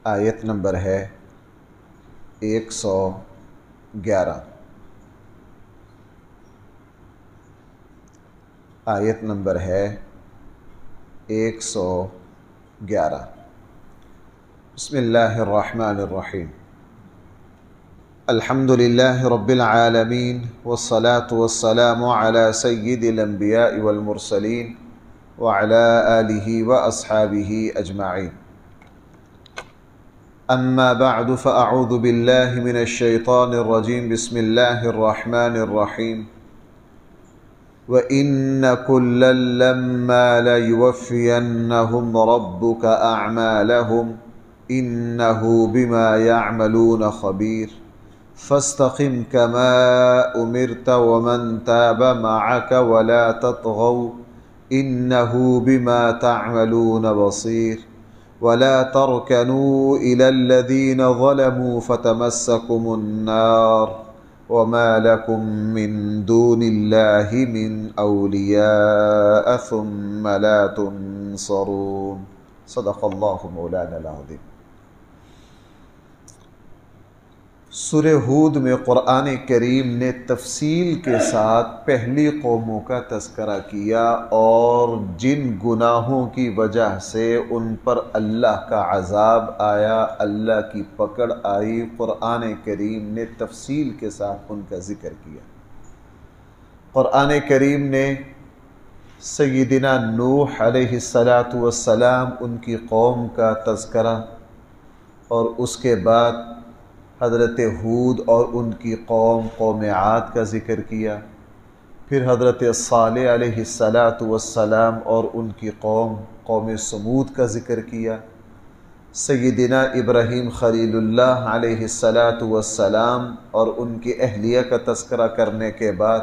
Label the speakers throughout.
Speaker 1: آیت نمبر ہے 111۔ آیت نمبر ہے 111۔ بسم اللہ الرحمن الرحیم۔ الحمد للہ رب العالمین والصلاة والسلام علی سید الانبیاء والمرسلین وعلی آلہ واصحابہ اجمعین۔ اما بعد فاعوذ باللہ من الشیطان الرجیم۔ بسم اللہ الرحمن الرحیم۔ وَإِنَّ كُلًّا لَمَّا لَيُوَفِّيَنَّهُمْ رَبُّكَ أَعْمَالَهُمْ إِنَّهُ بِمَا يَعْمَلُونَ خَبِيرٌ فَاسْتَقِمْ كَمَا أُمِرْتَ وَمَنْ تَابَ مَعَكَ وَلَا تَطْغَوْا إِنَّهُ بِمَا تَعْمَلُونَ بَصِيرٌ وَلَا تَرْكَنُوا إِلَى الَّذِينَ ظَلَمُوا فَتَمَسَّكُمُ النَّارُ وَمَا لَكُم مِّن دُونِ اللَّهِ مِنْ أَوْلِيَاءَ ثُمَّ لَا تُنصَرُونَ۔ صدق اللہ مولانا العظیم۔ سورہ ہود میں قرآن کریم نے تفصیل کے ساتھ پہلی قوموں کا تذکرہ کیا اور جن گناہوں کی وجہ سے ان پر اللہ کا عذاب آیا، اللہ کی پکڑ آئی، قرآن کریم نے تفصیل کے ساتھ ان کا ذکر کیا۔ قرآن کریم نے سیدنا نوح علیہ السلام ان کی قوم کا تذکرہ، اور اس کے بعد حضرت ہود اور ان کی قوم عاد کا ذکر کیا، پھر حضرت صالح علیہ السلام اور ان کی قوم سمود کا ذکر کیا، سیدنا ابراہیم خلیل اللہ علیہ السلام اور ان کی اہلیہ کا تذکرہ کرنے کے بعد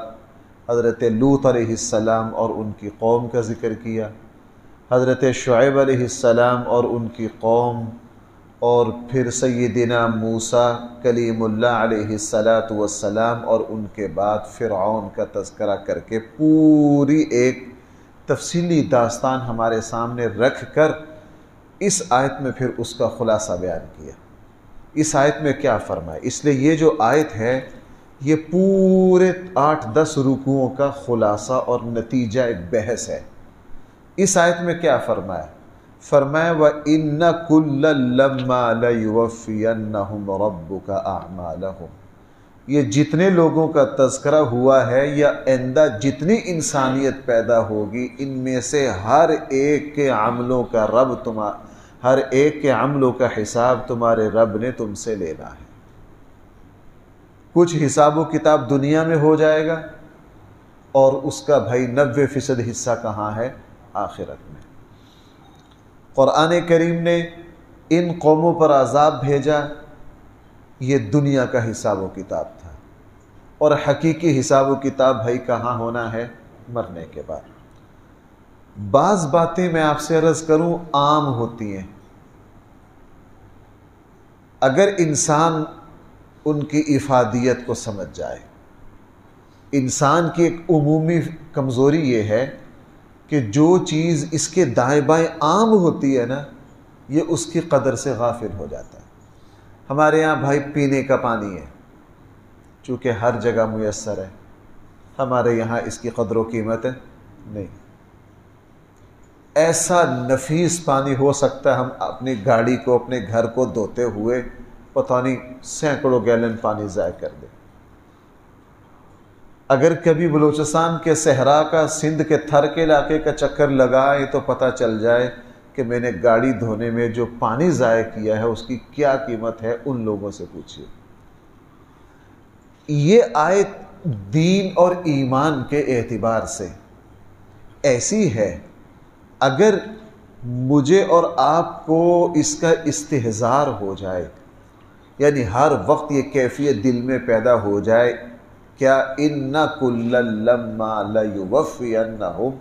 Speaker 1: حضرت لوط علیہ السلام اور ان کی قوم کا ذکر کیا، حضرت شعیب علیہ السلام اور ان کی قوم، اور پھر سیدنا موسیٰ کلیم اللہ علیہ السلام اور ان کے بعد فرعون کا تذکرہ کر کے پوری ایک تفصیلی داستان ہمارے سامنے رکھ کر اس آیت میں پھر اس کا خلاصہ بیان کیا۔ اس آیت میں کیا فرمایا؟ اس لیے یہ جو آیت ہے یہ پورے 8-10 رکوعوں کا خلاصہ اور نتیجہ ایک بحث ہے۔ اس آیت میں کیا فرمایا؟ فرمایا وَإِنَّ كُلًّا لَمَّا لَيُوَفِّيَنَّهُمْ رَبُّكَ أَعْمَالَهُمْ۔ یہ جتنے لوگوں کا تذکرہ ہوا ہے یا آئندہ جتنی انسانیت پیدا ہوگی، ان میں سے ہر ایک کے عملوں کا حساب تمہارے رب نے تم سے لینا ہے۔ کچھ حساب و کتاب دنیا میں ہو جائے گا، اور اس کا بھائی 90% حصہ کہاں ہے؟ آخرت میں۔ قرآن کریم نے ان قوموں پر عذاب بھیجا، یہ دنیا کا حساب و کتاب تھا، اور حقیقی حساب و کتاب بھائی کہاں ہونا ہے؟ مرنے کے بعد۔ بعض باتیں میں آپ سے عرض کروں عام ہوتی ہیں، اگر انسان ان کی افادیت کو سمجھ جائے۔ انسان کی ایک عمومی کمزوری یہ ہے کہ جو چیز اس کے دائیں بائیں عام ہوتی ہے نا، یہ اس کی قدر سے غافل ہو جاتا ہے۔ ہمارے یہاں بھائی پینے کا پانی ہے، چونکہ ہر جگہ میسر ہے، ہمارے یہاں اس کی قدر و قیمت نہیں۔ ایسا نفیس پانی ہو سکتا ہے ہم اپنی گاڑی کو، اپنے گھر کو دھوتے ہوئے پتہ نہیں سینکڑوں گیلن پانی ضائع کر دے۔ اگر کبھی بلوچستان کے صحرا کا، سندھ کے تھر کے علاقے کا چکر لگائے تو پتہ چل جائے کہ میں نے گاڑی دھونے میں جو پانی ضائع کیا ہے اس کی کیا قیمت ہے، ان لوگوں سے پوچھیے۔ یہ آیت دین اور ایمان کے اعتبار سے ایسی ہے، اگر مجھے اور آپ کو اس کا استحضار ہو جائے، یعنی ہر وقت یہ کیفیت دل میں پیدا ہو جائے، کیا اِنَّ كُلًّا لَمَّا لَيُوَفِّيَنَّهُمْ،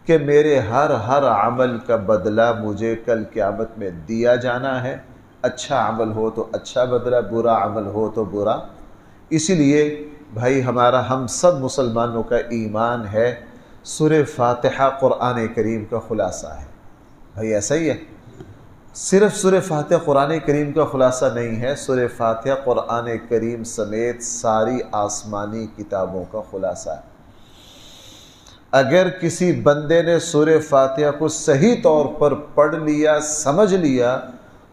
Speaker 1: کہ میرے ہر عمل کا بدلہ مجھے کل قیامت میں دیا جانا ہے، اچھا عمل ہو تو اچھا بدلہ، برا عمل ہو تو برا۔ اسی لیے بھائی ہم سب مسلمانوں کا ایمان ہے سورہ فاتحہ قرآن کریم کا خلاصہ ہے۔ بھائی ایسا ہی ہے، صرف سورہ فاتحہ قرآن کریم کا خلاصہ نہیں ہے، سورہ فاتحہ قرآن کریم سمیت ساری آسمانی کتابوں کا خلاصہ ہے۔ اگر کسی بندے نے سورہ فاتحہ کو صحیح طور پر پڑھ لیا، سمجھ لیا،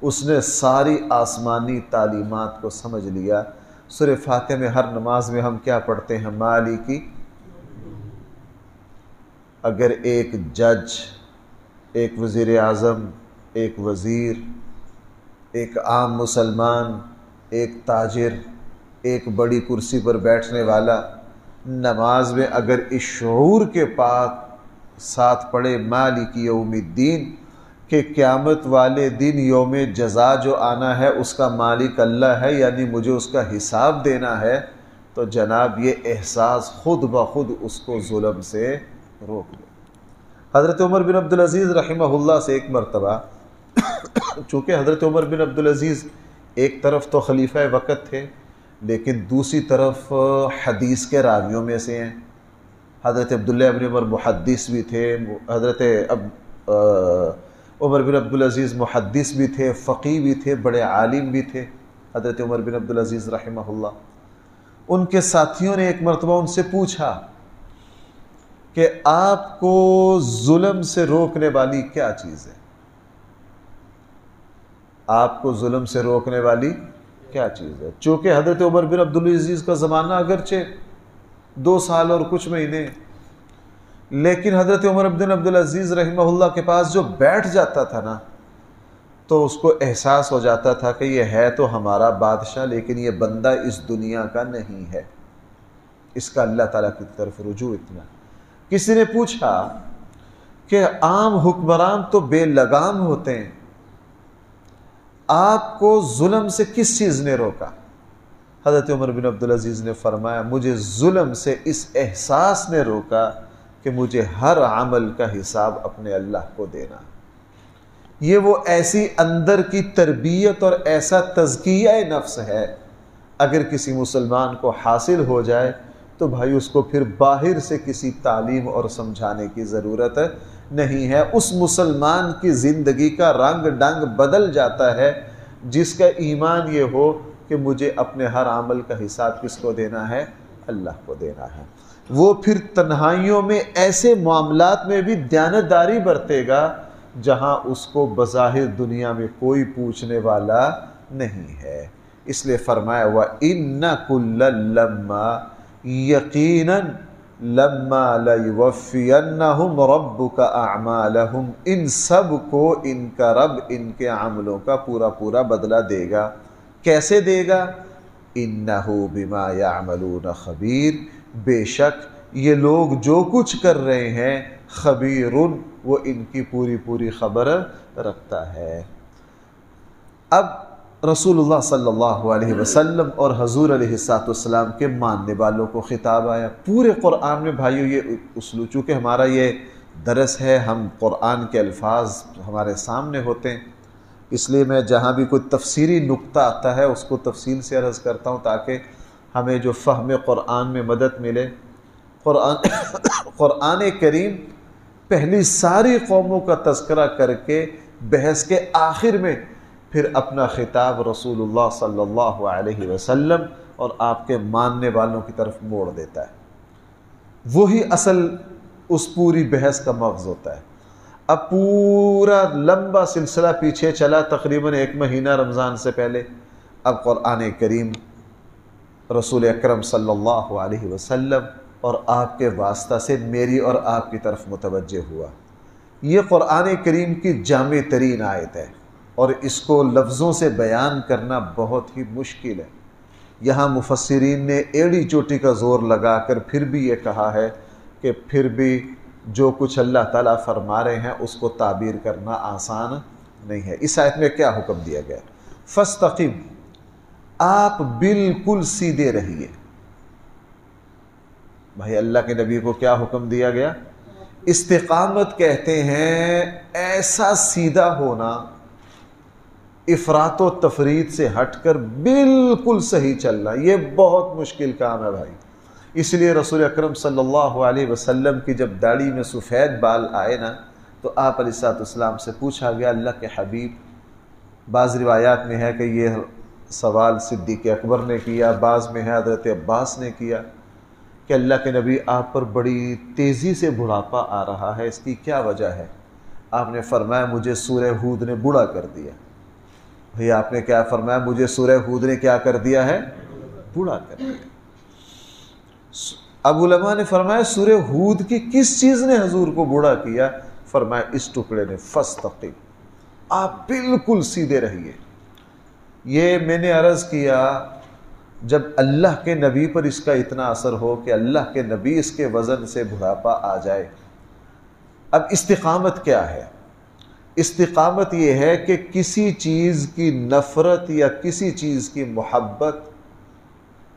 Speaker 1: اس نے ساری آسمانی تعلیمات کو سمجھ لیا۔ سورہ فاتحہ میں ہر نماز میں ہم کیا پڑھتے ہیں؟ مالکی۔ اگر ایک جج، ایک وزیر اعظم، ایک وزیر، ایک عام مسلمان، ایک تاجر، ایک بڑی کرسی پر بیٹھنے والا نماز میں اگر اس شعور کے ساتھ پڑھے مالک یوم الدین کہ قیامت والے دن یوم جزا جو آنا ہے اس کا مالک اللہ ہے، یعنی مجھے اس کا حساب دینا ہے، تو جناب یہ احساس خود بخود اس کو ظلم سے روک دے۔ حضرت عمر بن عبدالعزیز رحمہ اللہ سے ایک مرتبہ، چونکہ حضرت عمر بن عبدالعزیز ایک طرف تو خلیفہ وقت تھے لیکن دوسری طرف حدیث کے راویوں میں سے ہیں۔ حضرت عبداللہ ابن عمر محدث بھی تھے، حضرت عمر بن عبدالعزیز محدث بھی تھے، فقیہ بھی تھے، بڑے عالم بھی تھے حضرت عمر بن عبدالعزیز رحمہ اللہ۔ ان کے ساتھیوں نے ایک مرتبہ ان سے پوچھا کہ آپ کو ظلم سے روکنے والی کیا چیز ہے؟ آپ کو ظلم سے روکنے والی کیا چیز ہے؟ چونکہ حضرت عمر بن عبدالعزیز کا زمانہ اگرچہ 2 سال اور کچھ مہینے، لیکن حضرت عمر بن عبدالعزیز رحمہ اللہ کے پاس جو بیٹھ جاتا تھا نا تو اس کو احساس ہو جاتا تھا کہ یہ ہے تو ہمارا بادشاہ لیکن یہ بندہ اس دنیا کا نہیں ہے، اس کا اللہ تعالیٰ کی طرف رجوع اتنا۔ کسی نے پوچھا کہ عام حکمران تو بے لگام ہوتے ہیں، آپ کو ظلم سے کس چیز نے روکا؟ حضرت عمر بن عبدالعزیز نے فرمایا مجھے ظلم سے اس احساس نے روکا کہ مجھے ہر عمل کا حساب اپنے اللہ کو دینا۔ یہ وہ ایسی اندر کی تربیت اور ایسا تزکیہ نفس ہے، اگر کسی مسلمان کو حاصل ہو جائے تو بھائی اس کو پھر باہر سے کسی تعلیم اور سمجھانے کی ضرورت نہیں ہے۔ اس مسلمان کی زندگی کا رنگ ڈنگ بدل جاتا ہے جس کا ایمان یہ ہو کہ مجھے اپنے ہر عمل کا حساب کس کو دینا ہے؟ اللہ کو دینا ہے۔ وہ پھر تنہائیوں میں ایسے معاملات میں بھی دیانتداری برتے گا جہاں اس کو بظاہر دنیا میں کوئی پوچھنے والا نہیں ہے۔ اس لیے فرمایا وَإِنَّ كُلًّا لَمَّا یقیناً لما لیوفینہم ربک اعمالہم، ان سب کو ان کا رب ان کے عملوں کا پورا پورا بدلہ دے گا۔ کیسے دے گا؟ انہ بما یعملون خبیر، بے شک یہ لوگ جو کچھ کر رہے ہیں خبیر، وہ ان کی پوری پوری خبر رکھتا ہے۔ اب رسول اللہ صلی اللہ علیہ وسلم اور حضور علیہ السلام کے ماننے والوں کو خطاب آیا۔ پورے قرآن میں بھائیو یہ اسلوب، چونکہ ہمارا یہ درس ہے، ہم قرآن کے الفاظ ہمارے سامنے ہوتے ہیں، اس لیے میں جہاں بھی کوئی تفسیری نقطہ آتا ہے اس کو تفصیل سے عرض کرتا ہوں تاکہ ہمیں جو فہم قرآن میں مدد ملے۔ قرآن کریم پہلی ساری قوموں کا تذکرہ کر کے بحث کے آخر میں پھر اپنا خطاب رسول اللہ صلی اللہ علیہ وسلم اور آپ کے ماننے والوں کی طرف موڑ دیتا ہے۔ وہی اصل اس پوری بحث کا مغز ہوتا ہے۔ اب پورا لمبا سلسلہ پیچھے چلا، تقریباً 1 مہینہ رمضان سے پہلے، اب قرآن کریم رسول اکرم صلی اللہ علیہ وسلم اور آپ کے واسطہ سے میری اور آپ کی طرف متوجہ ہوا۔ یہ قرآن کریم کی جامع ترین آیت ہے اور اس کو لفظوں سے بیان کرنا بہت ہی مشکل ہے۔ یہاں مفسرین نے ایڑی چوٹی کا زور لگا کر پھر بھی یہ کہا ہے کہ پھر بھی جو کچھ اللہ تعالیٰ فرما رہے ہیں اس کو تعبیر کرنا آسان نہیں ہے۔ اس آیت میں کیا حکم دیا گیا؟ فاستقم، آپ بالکل سیدھے رہیے۔ بھائی اللہ کے نبی کو کیا حکم دیا گیا؟ استقامت کہتے ہیں ایسا سیدھا ہونا، افراط و تفریط سے ہٹ کر بالکل صحیح چلنا، یہ بہت مشکل کام ہے بھائی۔ اس لیے رسول اکرم صلی اللہ علیہ وسلم کی جب داڑھی میں سفید بال آئے نا تو آپ علیہ السلام سے پوچھا گیا اللہ کے حبیب بعض روایات میں ہے کہ یہ سوال صدیق اکبر نے کیا، بعض میں ہے حضرت عباس نے کیا کہ اللہ کے نبی آپ پر بڑی تیزی سے بڑھاپا آ رہا ہے، اس کی کیا وجہ ہے؟ آپ نے فرمایا مجھے سورہ ہود نے بوڑھا کر دیا۔ بھئی آپ نے کیا فرمایا؟ مجھے سورہ ہود نے کیا کر دیا ہے؟ بوڑھا کر دیا۔ اب علماء نے فرمایا سورہ ہود کی کس چیز نے حضور کو بوڑھا کیا؟ فرمایا اس ٹکڑے نے، فاستقم، آپ بالکل سیدھے رہیے۔ یہ میں نے عرض کیا جب اللہ کے نبی پر اس کا اتنا اثر ہو کہ اللہ کے نبی اس کے وزن سے بڑھاپا آ جائے، اب استقامت کیا ہے؟ استقامت یہ ہے کہ کسی چیز کی نفرت یا کسی چیز کی محبت،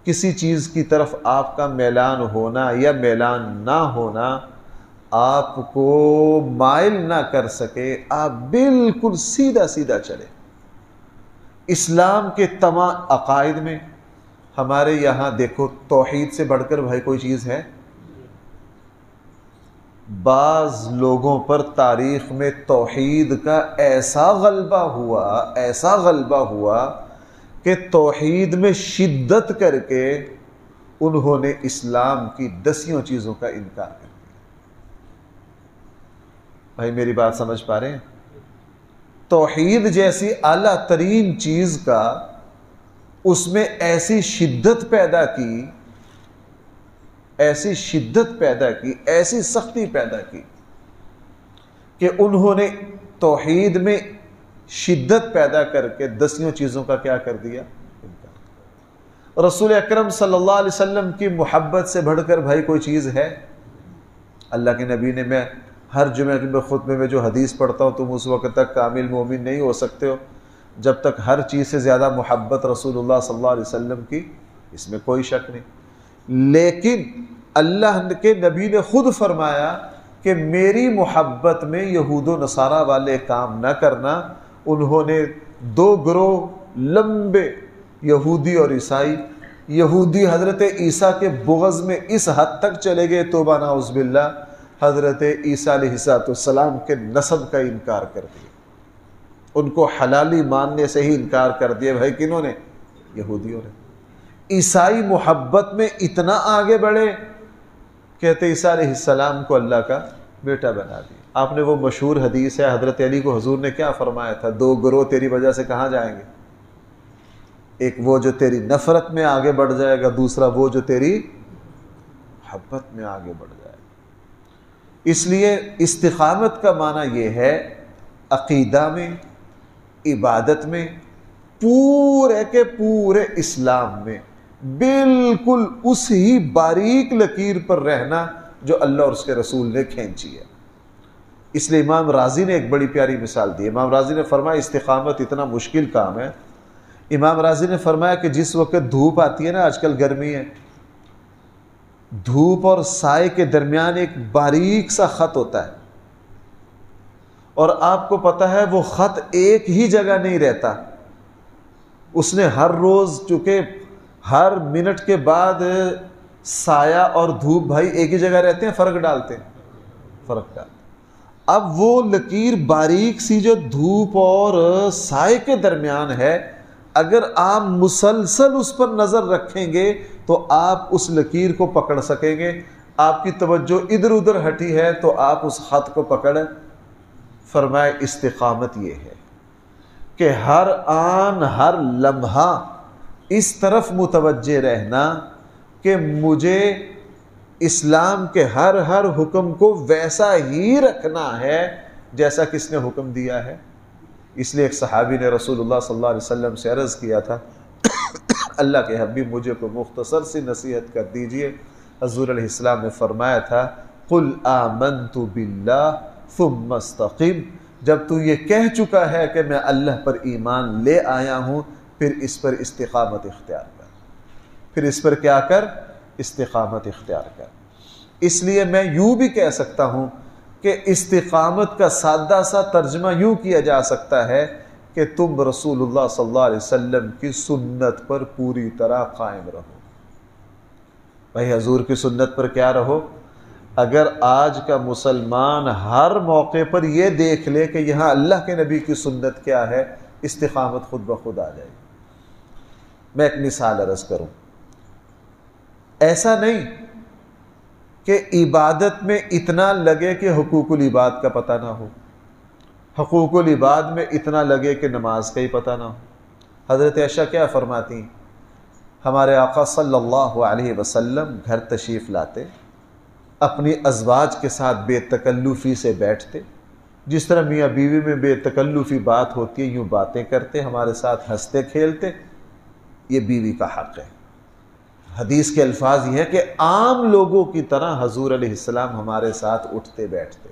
Speaker 1: کسی چیز کی طرف آپ کا میلان ہونا یا میلان نہ ہونا آپ کو مائل نہ کر سکے، آپ بالکل سیدھا سیدھا چلے۔ اسلام کے تمام عقائد میں ہمارے یہاں دیکھو توحید سے بڑھ کر بھائی کوئی چیز ہے؟ بعض لوگوں پر تاریخ میں توحید کا ایسا غلبہ ہوا کہ توحید میں شدت کر کے انہوں نے اسلام کی 10 چیزوں کا انکار کر دیا۔ بھائی میری بات سمجھ پا رہے ہیں؟ توحید جیسی اعلیٰ ترین چیز کا اس میں ایسی شدت پیدا کی، ایسی سختی پیدا کی کہ انہوں نے توحید میں شدت پیدا کر کے 10 چیزوں کا کیا کر دیا؟ انکار۔ رسول اکرم صلی اللہ علیہ وسلم کی محبت سے بڑھ کر بھائی کوئی چیز ہے؟ اللہ کے نبی نے، میں ہر جمعہ کے خطبے میں جو حدیث پڑھتا ہوں، تم اس وقت تک کامل مومن نہیں ہو سکتے ہو جب تک ہر چیز سے زیادہ محبت رسول اللہ صلی اللہ علیہ وسلم کی، اس میں کوئی شک نہیں۔ لیکن اللہ کے نبی نے خود فرمایا کہ میری محبت میں یہود و نصارہ والے کام نہ کرنا۔ انہوں نے 2 گروہ لمبے، یہودی اور عیسائی۔ یہودی حضرت عیسیٰ کے بغض میں اس حد تک چلے گئے، توبہ نعوذ باللہ، حضرت عیسیٰ علیہ السلام کے نسب کا انکار کر دیا، ان کو حلالی ماننے سے ہی انکار کر دیا۔ بھائی کنہوں نے؟ یہودیوں نے۔ عیسائی محبت میں اتنا آگے بڑھے، کہتے عیسیٰ علیہ السلام کو اللہ کا بیٹا بنا دیا۔ آپ نے وہ مشہور حدیث ہے، حضرت علی کو حضور نے کیا فرمایا تھا؟ 2 گروہ تیری وجہ سے کہاں جائیں گے؟ ایک وہ جو تیری نفرت میں آگے بڑھ جائے گا، دوسرا وہ جو تیری محبت میں آگے بڑھ جائے گا۔ اس لیے استقامت کا معنی یہ ہے عقیدہ میں، عبادت میں، پورے کے پورے اسلام میں بالکل اسی باریک لکیر پر رہنا جو اللہ اور اس کے رسول نے کھینچی ہے۔ اس لیے امام رازی نے ایک بڑی پیاری مثال دی۔ امام رازی نے فرمایا استقامت اتنا مشکل کام ہے۔ امام رازی نے فرمایا کہ جس وقت دھوپ آتی ہے نا، آج کل گرمی ہے، دھوپ اور سائے کے درمیان ایک باریک سا خط ہوتا ہے، اور آپ کو پتہ ہے وہ خط ایک ہی جگہ نہیں رہتا، اس نے ہر روز، چونکہ ہر منٹ کے بعد سایہ اور دھوپ بھائی ایک ہی جگہ رہتے ہیں، فرق ڈالتے ہیں۔ اب وہ لکیر باریک سی جو دھوپ اور سائے کے درمیان ہے، اگر آپ مسلسل اس پر نظر رکھیں گے تو آپ اس لکیر کو پکڑ سکیں گے۔ آپ کی توجہ ادھر ادھر ہٹی ہے تو آپ اس خط کو پکڑ۔ فرمائے استقامت یہ ہے کہ ہر آن ہر لمحہ اس طرف متوجہ رہنا کہ مجھے اسلام کے ہر حکم کو ویسا ہی رکھنا ہے جیسا کس نے حکم دیا ہے۔ اس لیے ایک صحابی نے رسول اللہ صلی اللہ علیہ وسلم سے عرض کیا تھا، اللہ کے حبیب مجھے کو مختصر سی نصیحت کر دیجئے۔ حضور علیہ السلام نے فرمایا تھا، قل آمنت باللہ ثم استقم۔ جب تو یہ کہہ چکا ہے کہ میں اللہ پر ایمان لے آیا ہوں، پھر اس پر استقامت اختیار کر۔ پھر اس پر کیا کر؟ استقامت اختیار کر۔ اس لیے میں یوں بھی کہہ سکتا ہوں کہ استقامت کا سادہ سا ترجمہ یوں کیا جا سکتا ہے کہ تم رسول اللہ صلی اللہ علیہ وسلم کی سنت پر پوری طرح قائم رہو۔ بھائی حضور کی سنت پر کیا رہو؟ اگر آج کا مسلمان ہر موقع پر یہ دیکھ لے کہ یہاں اللہ کے نبی کی سنت کیا ہے، استقامت خود بخود آ جائے گی۔ میں ایک مثال عرض کروں، ایسا نہیں کہ عبادت میں اتنا لگے کہ حقوق العباد کا پتہ نہ ہو، حقوق العباد میں اتنا لگے کہ نماز کا ہی پتہ نہ ہو۔ حضرت عائشہ کیا فرماتی ہیں، ہمارے آقا صلی اللہ علیہ وسلم گھر تشریف لاتے، اپنی ازواج کے ساتھ بے تکلفی سے بیٹھتے، جس طرح میاں بیوی میں بے تکلفی بات ہوتی ہے یوں باتیں کرتے، ہمارے ساتھ ہنستے کھیلتے۔ یہ بیوی کا حق ہے۔ حدیث کے الفاظ یہ ہے کہ عام لوگوں کی طرح حضور علیہ السلام ہمارے ساتھ اٹھتے بیٹھتے،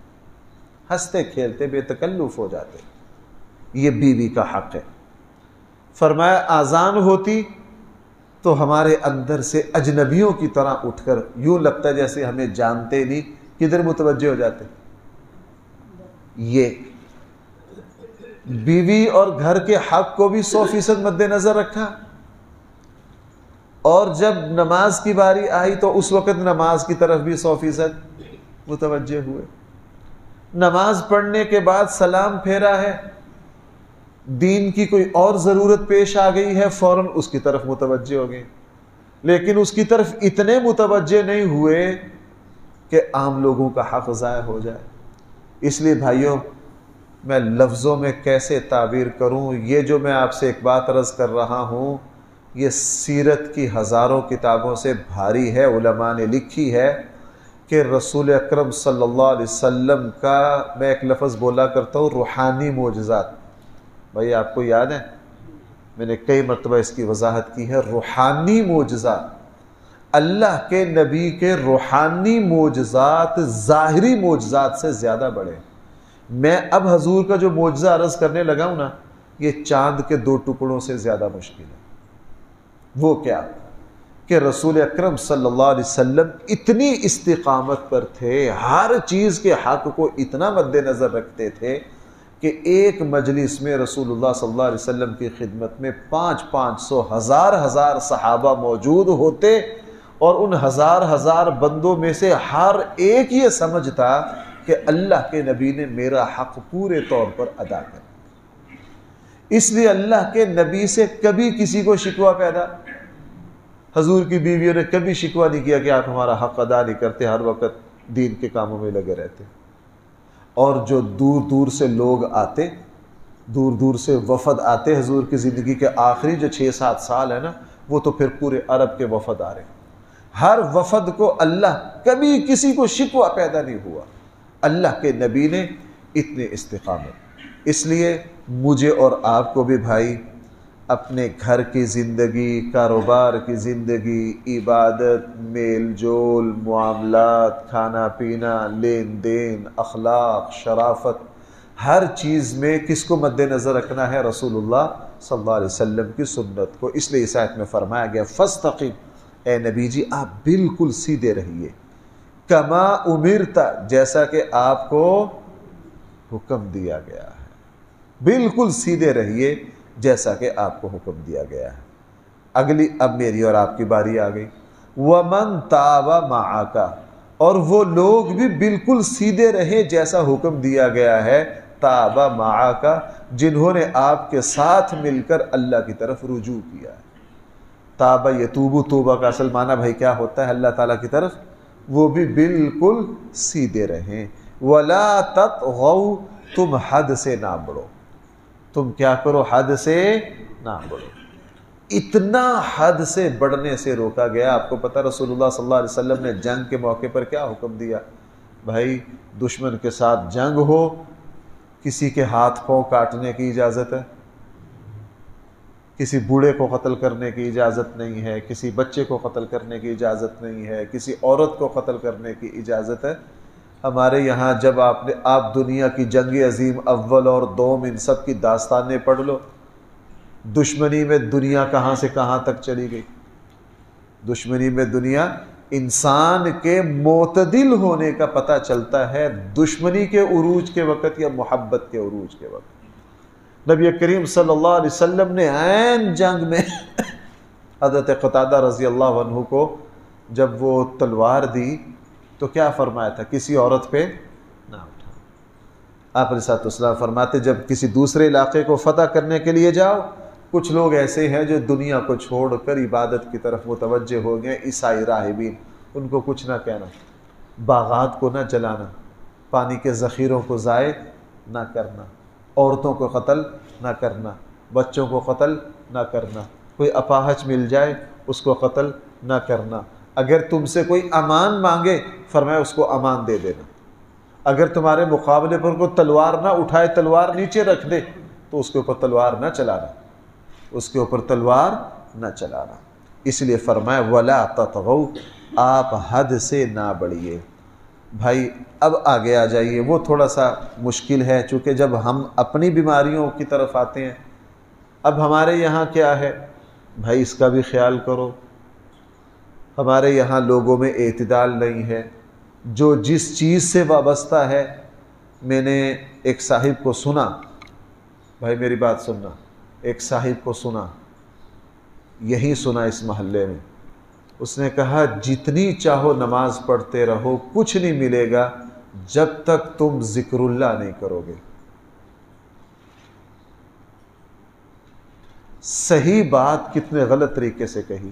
Speaker 1: ہنستے کھیلتے، بے تکلف ہو جاتے۔ یہ بیوی کا حق ہے۔ فرمایا آذان ہوتی تو ہمارے اندر سے اجنبیوں کی طرح اٹھ کر یوں لگتا ہے جیسے ہمیں جانتے نہیں، کدھر متوجہ ہو جاتے۔ یہ بیوی اور گھر کے حق کو بھی 100% مد نظر رکھا، اور جب نماز کی باری آئی تو اس وقت نماز کی طرف بھی 100% متوجہ ہوئے۔ نماز پڑھنے کے بعد سلام پھیرا ہے، دین کی کوئی اور ضرورت پیش آ گئی ہے، فوراً اس کی طرف متوجہ ہو گئے، لیکن اس کی طرف اتنے متوجہ نہیں ہوئے کہ عام لوگوں کا حق ضائع ہو جائے۔ اس لیے بھائیوں، میں لفظوں میں کیسے تعبیر کروں، یہ جو میں آپ سے ایک بات عرض کر رہا ہوں یہ سیرت کی ہزاروں کتابوں سے بھاری ہے۔ علماء نے لکھی ہے کہ رسول اکرم صلی اللہ علیہ وسلم کا، میں ایک لفظ بولا کرتا ہوں، روحانی معجزات۔ بھائی آپ کو یاد ہے میں نے کئی مرتبہ اس کی وضاحت کی ہے، روحانی معجزات، اللہ کے نبی کے روحانی معجزات ظاہری معجزات سے زیادہ بڑے۔ میں اب حضور کا جو معجزہ عرض کرنے لگا ہوں نا، یہ چاند کے 2 ٹکڑوں سے زیادہ مشکل ہے۔ وہ کیا کہ رسول اکرم صلی اللہ علیہ وسلم اتنی استقامت پر تھے، ہر چیز کے حق کو اتنا مد نظر رکھتے تھے کہ ایک مجلس میں رسول اللہ صلی اللہ علیہ وسلم کی خدمت میں 500 ہزار صحابہ موجود ہوتے، اور ان ہزار بندوں میں سے ہر ایک یہ سمجھتا کہ اللہ کے نبی نے میرا حق پورے طور پر ادا کر۔ اس لیے اللہ کے نبی سے کبھی کسی کو شکوہ پیدا، حضور کی بیویوں نے کبھی شکوہ نہیں کیا کہ آپ ہمارا حق ادا نہیں کرتے، ہر وقت دین کے کاموں میں لگے رہتے۔ اور جو دور دور سے لوگ آتے، دور دور سے وفد آتے، حضور کی زندگی کے آخری جو 6-7 سال ہے نا، وہ تو پھر پورے عرب کے وفد آ رہے، ہر وفد کو اللہ، کبھی کسی کو شکوہ پیدا نہیں ہوا۔ اللہ کے نبی نے اتنے استقامت۔ اس لیے مجھے اور آپ کو بھی بھائی اپنے گھر کی زندگی، کاروبار کی زندگی، عبادت، میل جول، معاملات، کھانا پینا، لین دین، اخلاق، شرافت، ہر چیز میں کس کو مد نظر رکھنا ہے؟ رسول اللہ صلی اللہ علیہ وسلم کی سنت کو۔ اس لیے اس آیت میں فرمایا گیا فاستقم، اے نبی جی آپ بالکل سیدھے رہیے، کما امرت، جیسا کہ آپ کو حکم دیا گیا ہے، بالکل سیدھے رہیے جیسا کہ آپ کو حکم دیا گیا ہے۔ اگلی اب میری اور آپ کی باری آ گئی، وَمَن تَابَ مَعَكَ، اور وہ لوگ بھی بالکل سیدھے رہے جیسا حکم دیا گیا ہے، تَابَ مَعَكَ، جنہوں نے آپ کے ساتھ مل کر اللہ کی طرف رجوع کیا ہے۔ تابہ یتوبو، توبہ کا اصل معنی بھائی کیا ہوتا ہے؟ اللہ تعالیٰ کی طرف، وہ بھی بالکل سیدھے رہیں۔ وَلَا تَطْغَوْا، تم حد سے نہ بڑھو، تم کیا کرو؟ حد سے نہ بڑھو۔ اتنا حد سے بڑھنے سے روکا گیا۔ آپ کو پتہ رسول اللہ صلی اللہ علیہ وسلم نے جنگ کے موقع پر کیا حکم دیا؟ بھائی دشمن کے ساتھ جنگ ہو، کسی کے ہاتھ پاؤں کاٹنے کی اجازت ہے، کسی بوڑھے کو قتل کرنے کی اجازت نہیں ہے، کسی بچے کو قتل کرنے کی اجازت نہیں ہے، کسی عورت کو قتل کرنے کی اجازت ہے۔ ہمارے یہاں جب آپ دنیا کی جنگ عظیم اول اور دوم ان سب کی داستانیں پڑھ لو، دشمنی میں دنیا کہاں سے کہاں تک چلی گئی۔ دشمنی میں دنیا، انسان کے معتدل ہونے کا پتہ چلتا ہے دشمنی کے عروج کے وقت یا محبت کے عروج کے وقت۔ نبی کریم صلی اللہ علیہ وسلم نے عین جنگ میں حضرت قتادہ رضی اللہ عنہ کو جب وہ تلوار دی تو کیا فرمایا تھا؟ کسی عورت پہ نہ اٹھا۔ آپ علیہ الصلوۃ والسلام فرماتے جب کسی دوسرے علاقے کو فتح کرنے کے لیے جاؤ، کچھ لوگ ایسے ہیں جو دنیا کو چھوڑ کر عبادت کی طرف متوجہ ہو گئے، عیسائی راہبین، ان کو کچھ نہ کہنا، باغات کو نہ جلانا، پانی کے ذخیروں کو ضائع نہ کرنا، عورتوں کو قتل نہ کرنا، بچوں کو قتل نہ کرنا، کوئی اپاہج مل جائے اس کو قتل نہ کرنا، اگر تم سے کوئی امان مانگے فرمایا اس کو امان دے دینا، اگر تمہارے مقابلے پر کوئی تلوار نہ اٹھائے، تلوار نیچے رکھ دے تو اس کے اوپر تلوار نہ چلانا، اس کے اوپر تلوار نہ چلانا۔ اس لیے فرمایا وَلَا تَطْغَوْا، آپ حد سے نہ بڑھیے۔ بھائی اب آگے آ جائیے، وہ تھوڑا سا مشکل ہے، چونکہ جب ہم اپنی بیماریوں کی طرف آتے ہیں، اب ہمارے یہاں کیا ہے بھائی، اس کا بھی خیال کرو۔ ہمارے یہاں لوگوں میں اعتدال نہیں ہے، جو جس چیز سے وابستہ ہے۔ میں نے ایک صاحب کو سنا، بھائی میری بات سننا، ایک صاحب کو سنا، یہی سنا اس محلے میں، اس نے کہا جتنی چاہو نماز پڑھتے رہو، کچھ نہیں ملے گا جب تک تم ذکر اللہ نہیں کرو گے۔ صحیح بات کتنے غلط طریقے سے کہی،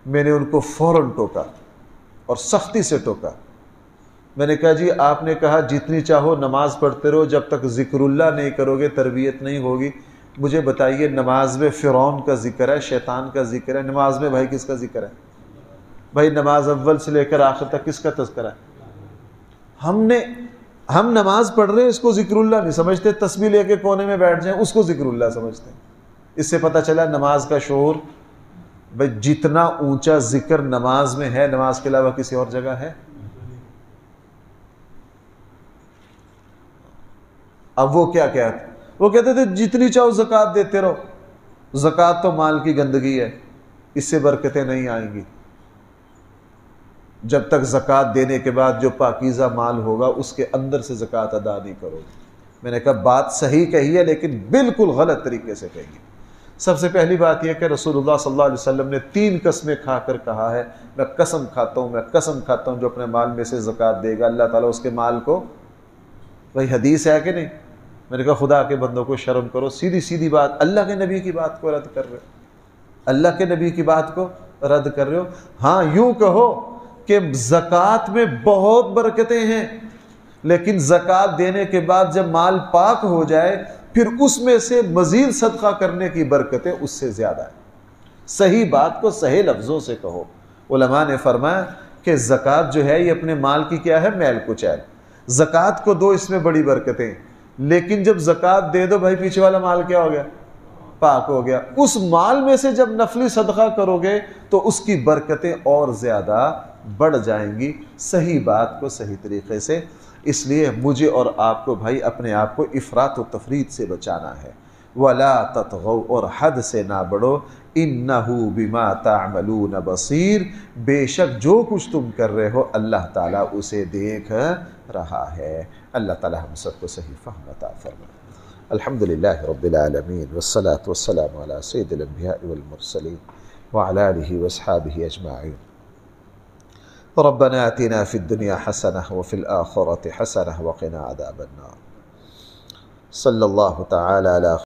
Speaker 1: میں نے ان کو فوراً ٹوکا اور سختی سے ٹوکا۔ میں نے کہا جی آپ نے کہا جتنی چاہو نماز پڑھتے رہو، جب تک ذکر اللہ نہیں کرو گے تربیت نہیں ہوگی۔ مجھے بتائیے نماز میں فرعون کا ذکر ہے، شیطان کا ذکر ہے، نماز میں بھائی کس کا ذکر ہے؟ بھائی نماز اول سے لے کر آخر تک کس کا تذکرہ ہے؟ ہم نماز پڑھ رہے ہیں، اس کو ذکر اللہ نہیں سمجھتے، تسبیح لے کے کونے میں بیٹھ جائیں اس کو ذکر اللہ سمجھتے ہیں۔ اس سے پتہ چلا نماز کا شعور، بھائی جتنا اونچا ذکر نماز میں ہے، نماز کے علاوہ کسی اور جگہ ہے؟ اب وہ کیا کہتے؟ وہ کہتے تھے جتنی چاہو زکوٰۃ دیتے رہو، زکوٰۃ تو مال کی گندگی ہے، اس سے برکتیں نہیں آئیں گی۔ جب تک زکوٰۃ دینے کے بعد جو پاکیزہ مال ہوگا اس کے اندر سے زکوٰۃ ادا نہیں کرو گے۔ میں نے کہا بات صحیح کہی ہے لیکن بالکل غلط طریقے سے کہی ہے۔ سب سے پہلی بات یہ کہ رسول اللہ صلی اللہ علیہ وسلم نے 3 قسمیں کھا کر کہا ہے، میں قسم کھاتا ہوں، میں قسم کھاتا ہوں جو اپنے مال میں سے زکوٰۃ دے گا اللہ تعالیٰ اس کے مال کو، بھائی حدیث ہے کہ نہیں؟ میں نے کہا خدا کے بندوں کو شرم کرو، سیدھی سیدھی بات، اللہ کے نبی کی بات کو رد کر رہے ہو، اللہ کے نبی کی بات کو رد کر رہے ہو۔ ہاں یوں کہو کہ زکوٰۃ میں بہت برکتیں ہیں، لیکن زکوٰۃ دینے کے بعد جب مال پاک ہو جائے پھر اس میں سے مزید صدقہ کرنے کی برکتیں اس سے زیادہ ہیں۔ صحیح بات کو صحیح لفظوں سے کہو۔ علماء نے فرمایا کہ زکوٰۃ جو ہے یہ اپنے مال کی کیا ہے؟ میل کچیل۔ زکوٰۃ کو دو، اس میں بڑی برکتیں، لیکن جب زکوٰۃ دے دو بھائی پیچھے والا مال کیا ہو گیا؟ پاک ہو گیا۔ اس مال میں سے جب نفلی صدقہ کرو گے تو اس کی برکتیں اور زیادہ بڑھ جائیں گی۔ صحیح بات کو صحیح طریقے سے، اس لیے مجھے اور آپ کو بھائی اپنے آپ کو افراط و تفریط سے بچانا ہے۔ وَلَا تَطْغَوْا، اور حد سے نہ بڑھو، إِنَّهُ بِمَا تَعْمَلُونَ بَصِيرٌ، بے شک جو کچھ تم کر رہے ہو اللہ تعالیٰ اسے دیکھ رہا ہے۔ اللہ تعالیٰ ہم سب کو صحیح فہم عطا فرمائے۔ الحمدللہ رب العالمین، والصلاة والسلام علی سید الانبیاء والمرسلین وعلى آلہ واصحابہ اجمعین۔ ربنا آتنا في الدنيا حسنة وفي الآخرة حسنة وقنا عذاب النار۔ صلی اللہ تعالی علی